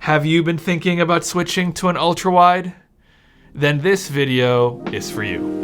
Have you been thinking about switching to an ultrawide? Then this video is for you.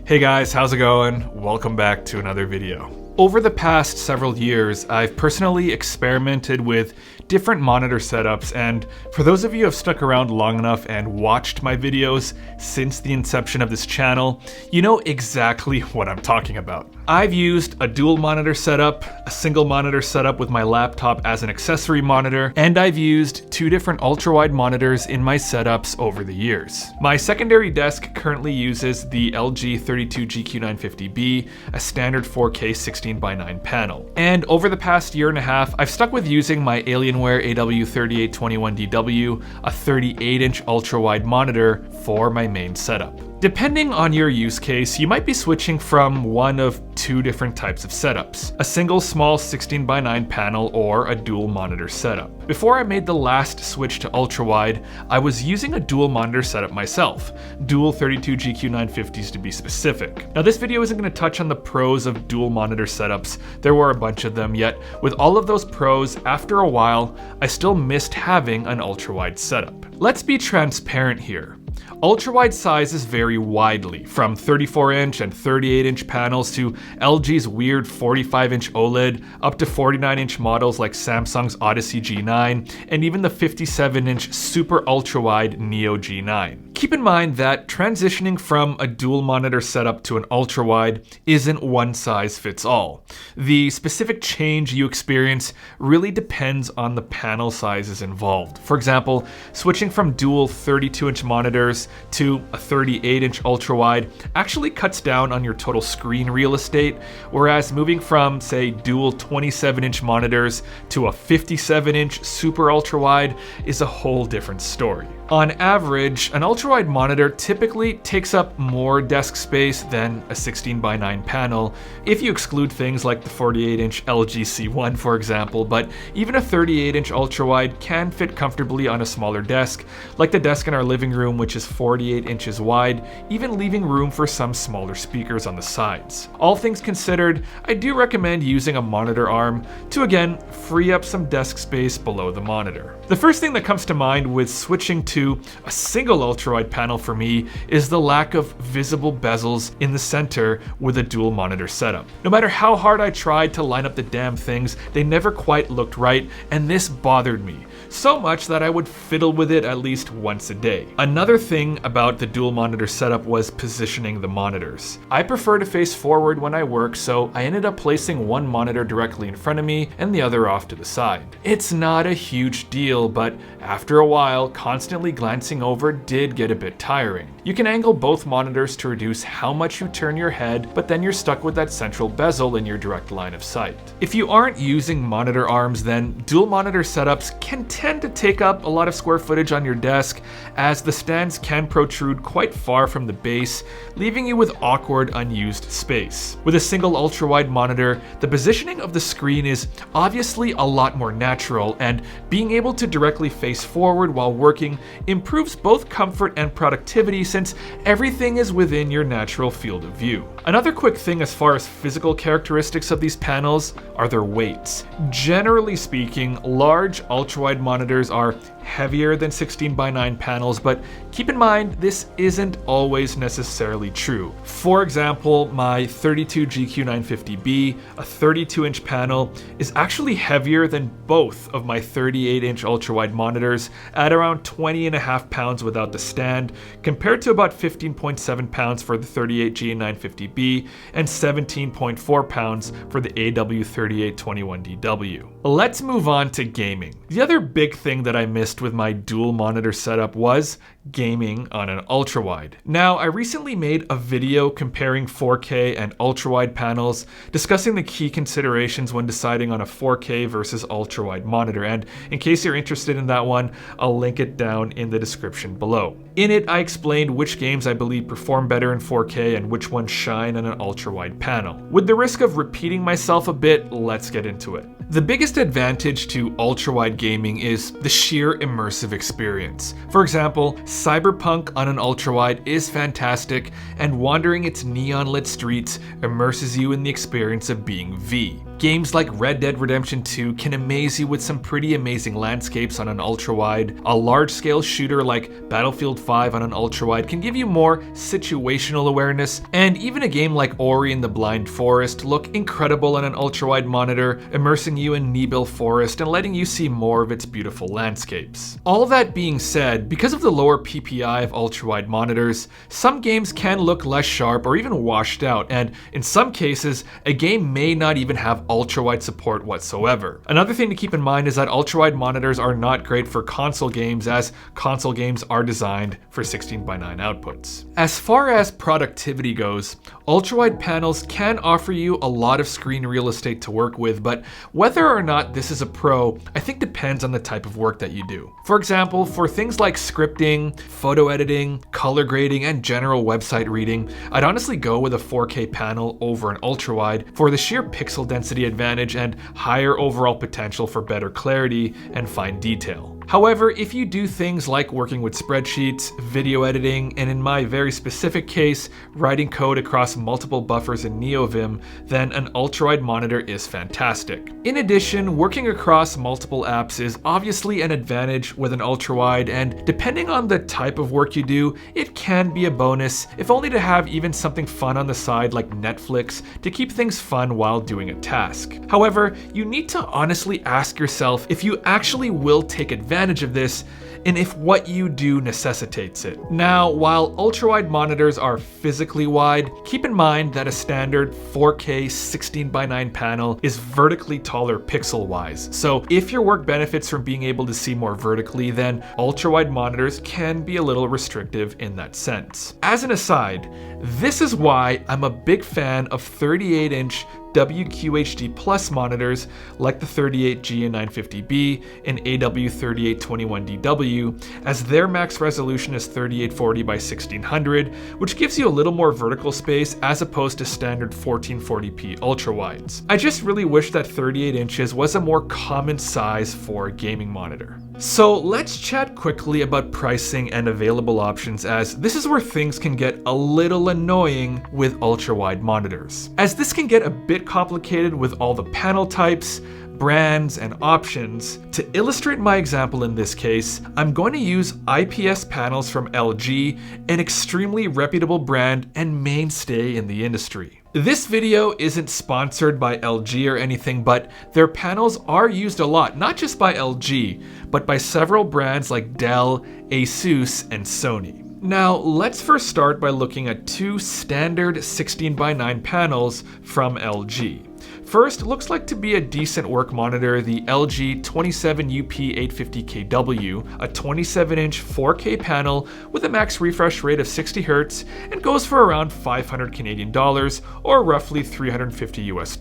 Hey guys, how's it going? Welcome back to another video. Over the past several years, I've personally experimented with different monitor setups, and for those of you who have stuck around long enough and watched my videos since the inception of this channel, you know exactly what I'm talking about. I've used a dual monitor setup, a single monitor setup with my laptop as an accessory monitor, and I've used two different ultra-wide monitors in my setups over the years. My secondary desk currently uses the LG 32GQ950B, a standard 4K 16:9 panel. And over the past year and a half, I've stuck with using my Alienware AW3821DW, a 38-inch ultra-wide monitor for my main setup. Depending on your use case, you might be switching from one of two different types of setups: a single small 16:9 panel or a dual monitor setup. Before I made the last switch to ultrawide, I was using a dual monitor setup myself, dual 32GQ950s to be specific. Now this video isn't going to touch on the pros of dual monitor setups, there were a bunch of them, yet with all of those pros, after a while, I still missed having an ultrawide setup. Let's be transparent here. Ultrawide sizes vary widely, from 34-inch and 38-inch panels to LG's weird 45-inch OLED, up to 49-inch models like Samsung's Odyssey G9, and even the 57-inch super ultrawide Neo G9. Keep in mind that transitioning from a dual monitor setup to an ultrawide isn't one size fits all. The specific change you experience really depends on the panel sizes involved. For example, switching from dual 32-inch monitors to a 38-inch ultrawide actually cuts down on your total screen real estate, whereas moving from, say, dual 27-inch monitors to a 57-inch super ultrawide is a whole different story. On average, an ultrawide monitor typically takes up more desk space than a 16:9 panel, if you exclude things like the 48-inch LG C1, for example, but even a 38-inch ultrawide can fit comfortably on a smaller desk, like the desk in our living room, which is 48 inches wide, even leaving room for some smaller speakers on the sides. All things considered, I do recommend using a monitor arm to, again, free up some desk space below the monitor. The first thing that comes to mind with switching to a single ultrawide panel for me is the lack of visible bezels in the center with a dual monitor setup. No matter how hard I tried to line up the damn things, they never quite looked right, and this bothered me so much that I would fiddle with it at least once a day. Another thing about the dual monitor setup was positioning the monitors. I prefer to face forward when I work, so I ended up placing one monitor directly in front of me and the other off to the side. It's not a huge deal, but after a while, constantly glancing over did get a bit tiring. You can angle both monitors to reduce how much you turn your head, but then you're stuck with that central bezel in your direct line of sight. If you aren't using monitor arms, then dual monitor setups can tend to take up a lot of square footage on your desk, as the stands can protrude quite far from the base, leaving you with awkward, unused space. With a single ultrawide monitor, the positioning of the screen is obviously a lot more natural, and being able to directly face forward while working improves both comfort and productivity, since everything is within your natural field of view. Another quick thing as far as physical characteristics of these panels are their weights. Generally speaking, large ultrawide monitors are heavier than 16:9 panels, but keep in mind this isn't always necessarily true. For example, my 32GQ950B, a 32-inch panel, is actually heavier than both of my 38-inch ultrawide monitors at around 20.5 pounds without the stand, compared to about 15.7 pounds for the 38G950B and 17.4 pounds for the AW3821DW. Let's move on to gaming. The other big thing that I missed with my dual monitor setup was gaming on an ultrawide. Now, I recently made a video comparing 4K and ultrawide panels, discussing the key considerations when deciding on a 4K versus ultrawide monitor, and in case you're interested in that one, I'll link it down in the description below. In it, I explained which games I believe perform better in 4K and which ones shine on an ultrawide panel. With the risk of repeating myself a bit, let's get into it. The biggest advantage to ultrawide gaming is the sheer immersive experience. For example, Cyberpunk on an ultrawide is fantastic, and wandering its neon-lit streets immerses you in the experience of being V. Games like Red Dead Redemption 2 can amaze you with some pretty amazing landscapes on an ultrawide. A large-scale shooter like Battlefield 5 on an ultrawide can give you more situational awareness, and even a game like Ori and the Blind Forest look incredible on an ultrawide monitor, immersing you in Nibel Forest and letting you see more of its beautiful landscapes. All that being said, because of the lower PPI of ultrawide monitors, some games can look less sharp or even washed out, and in some cases, a game may not even have ultrawide support whatsoever. Another thing to keep in mind is that ultrawide monitors are not great for console games, as console games are designed for 16:9 outputs. As far as productivity goes, ultrawide panels can offer you a lot of screen real estate to work with, but whether or not this is a pro, I think depends on the type of work that you do. For example, for things like scripting, photo editing, color grading, and general website reading, I'd honestly go with a 4K panel over an ultrawide for the sheer pixel density advantage and higher overall potential for better clarity and fine detail. However, if you do things like working with spreadsheets, video editing, and in my very specific case, writing code across multiple buffers in NeoVim, then an ultrawide monitor is fantastic. In addition, working across multiple apps is obviously an advantage with an ultrawide, and depending on the type of work you do, it can be a bonus, if only to have even something fun on the side like Netflix to keep things fun while doing a task. However, you need to honestly ask yourself if you actually will take advantage of this and if what you do necessitates it. Now, while ultrawide monitors are physically wide, keep in mind that a standard 4K 16:9 panel is vertically taller pixel-wise. So if your work benefits from being able to see more vertically, then ultrawide monitors can be a little restrictive in that sense. As an aside, this is why I'm a big fan of 38-inch WQHD Plus monitors like the 38G and 950B and AW3821DW, as their max resolution is 3840 by 1600, which gives you a little more vertical space as opposed to standard 1440p ultrawides. I just really wish that 38 inches was a more common size for a gaming monitor. So let's chat quickly about pricing and available options, as this is where things can get a little annoying with ultrawide monitors. As this can get a bit complicated with all the panel types, brands, and options. To illustrate my example in this case, I'm going to use IPS panels from LG, an extremely reputable brand and mainstay in the industry. This video isn't sponsored by LG or anything, but their panels are used a lot, not just by LG, but by several brands like Dell, Asus, and Sony. Now, let's first start by looking at two standard 16:9 panels from LG. First, looks like to be a decent work monitor, the LG 27UP850KW, a 27-inch 4K panel with a max refresh rate of 60 Hz and goes for around 500 Canadian dollars or roughly $350 US.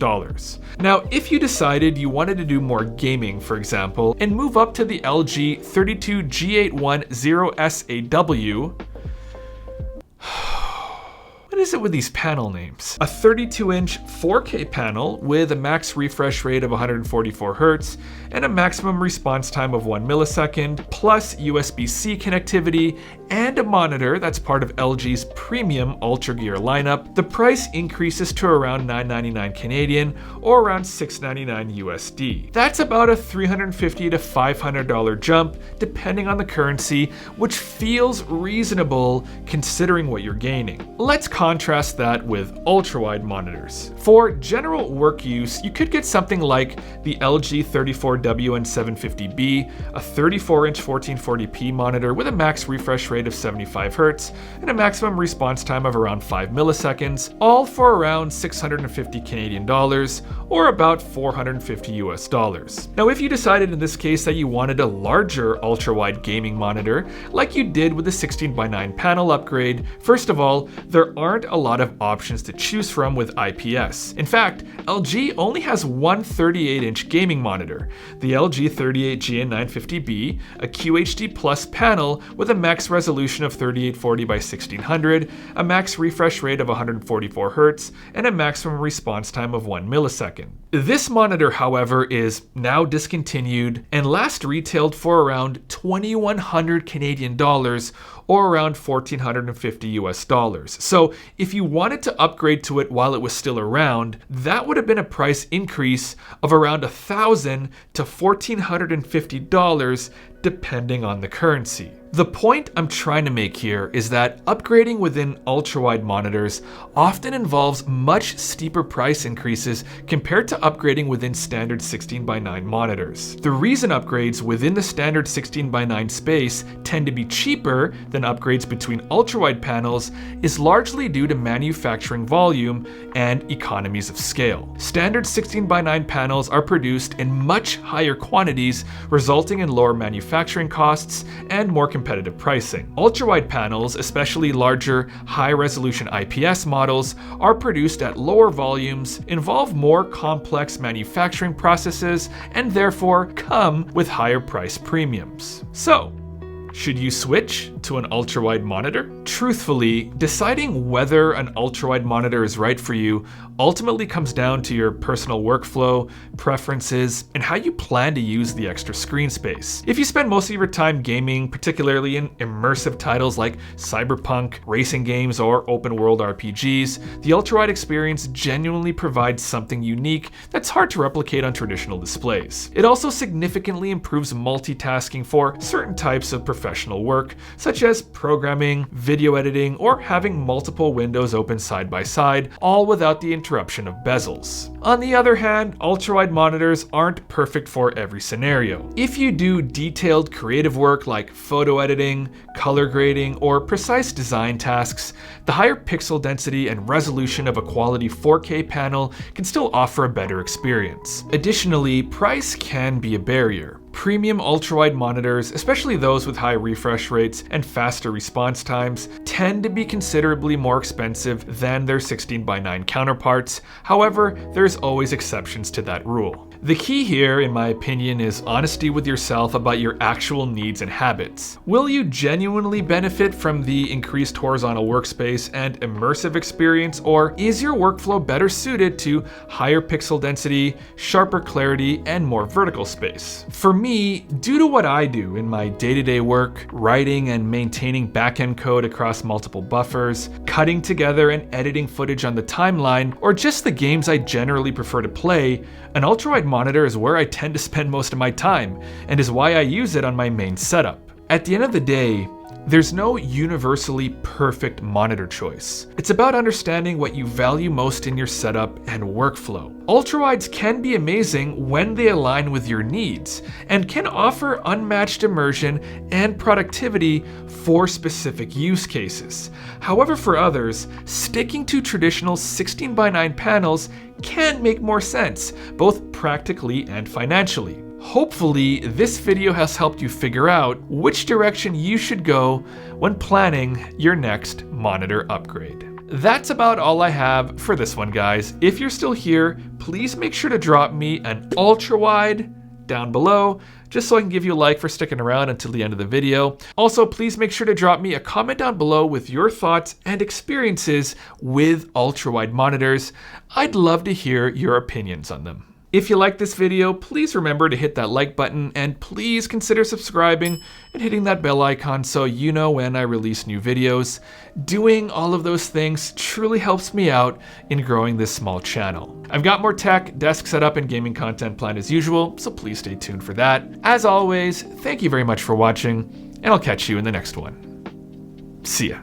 Now, if you decided you wanted to do more gaming, for example, and move up to the LG 32G810SAW, what is it with these panel names? A 32-inch 4K panel with a max refresh rate of 144 Hz and a maximum response time of 1 millisecond, plus USB-C connectivity and a monitor that's part of LG's premium Ultra Gear lineup. The price increases to around $999 Canadian or around $699 USD. That's about a $350 to $500 jump depending on the currency, which feels reasonable considering what you're gaining. Let's contrast that with ultrawide monitors. For general work use, you could get something like the LG 34WN750B, a 34-inch 1440p monitor with a max refresh rate of 75 Hz and a maximum response time of around 5 milliseconds, all for around 650 Canadian dollars or about $450 US. Now, if you decided in this case that you wanted a larger ultrawide gaming monitor, like you did with the 16:9 panel upgrade, first of all, there aren't aren't a lot of options to choose from with IPS. In fact, LG only has one 38-inch gaming monitor, the LG 38GN950B, a QHD Plus panel with a max resolution of 3840 by 1600, a max refresh rate of 144 Hz, and a maximum response time of 1 millisecond. This monitor, however, is now discontinued and last retailed for around 2,100 Canadian dollars or around $1,450 US. So if you wanted to upgrade to it while it was still around, that would have been a price increase of around $1,000 to $1,450 depending on the currency. The point I'm trying to make here is that upgrading within ultrawide monitors often involves much steeper price increases compared to upgrading within standard 16:9 monitors. The reason upgrades within the standard 16:9 space tend to be cheaper than upgrades between ultrawide panels is largely due to manufacturing volume and economies of scale. Standard 16:9 panels are produced in much higher quantities, resulting in lower manufacturing costs and more competitive pricing. Ultrawide panels, especially larger, high-resolution IPS models, are produced at lower volumes, involve more complex manufacturing processes, and therefore come with higher price premiums. So, should you switch to an ultrawide monitor? Truthfully, deciding whether an ultrawide monitor is right for you ultimately comes down to your personal workflow, preferences, and how you plan to use the extra screen space. If you spend most of your time gaming, particularly in immersive titles like cyberpunk, racing games, or open world RPGs, the ultrawide experience genuinely provides something unique that's hard to replicate on traditional displays. It also significantly improves multitasking for certain types of professional work, such as programming, video editing, or having multiple windows open side by side, all without the interruption of bezels. On the other hand, ultrawide monitors aren't perfect for every scenario. If you do detailed creative work like photo editing, color grading, or precise design tasks, the higher pixel density and resolution of a quality 4K panel can still offer a better experience. Additionally, price can be a barrier. Premium ultrawide monitors, especially those with high refresh rates and faster response times, tend to be considerably more expensive than their 16:9 counterparts. However, there's always exceptions to that rule. The key here, in my opinion, is honesty with yourself about your actual needs and habits. Will you genuinely benefit from the increased horizontal workspace and immersive experience, or is your workflow better suited to higher pixel density, sharper clarity, and more vertical space? For me, due to what I do in my day-to-day work, writing and maintaining backend code across multiple buffers, cutting together and editing footage on the timeline, or just the games I generally prefer to play, an ultrawide monitor is where I tend to spend most of my time, and is why I use it on my main setup. At the end of the day, there's no universally perfect monitor choice. It's about understanding what you value most in your setup and workflow. Ultrawides can be amazing when they align with your needs, and can offer unmatched immersion and productivity for specific use cases. However, for others, sticking to traditional 16:9 panels can make more sense, both practically and financially. Hopefully, this video has helped you figure out which direction you should go when planning your next monitor upgrade. That's about all I have for this one, guys. If you're still here, please make sure to drop me an ultrawide down below, just so I can give you a like for sticking around until the end of the video. Also, please make sure to drop me a comment down below with your thoughts and experiences with ultrawide monitors. I'd love to hear your opinions on them. If you like this video, please remember to hit that like button, and please consider subscribing and hitting that bell icon so you know when I release new videos. Doing all of those things truly helps me out in growing this small channel. I've got more tech, desk setup, and gaming content planned as usual, so please stay tuned for that. As always, thank you very much for watching, and I'll catch you in the next one. See ya.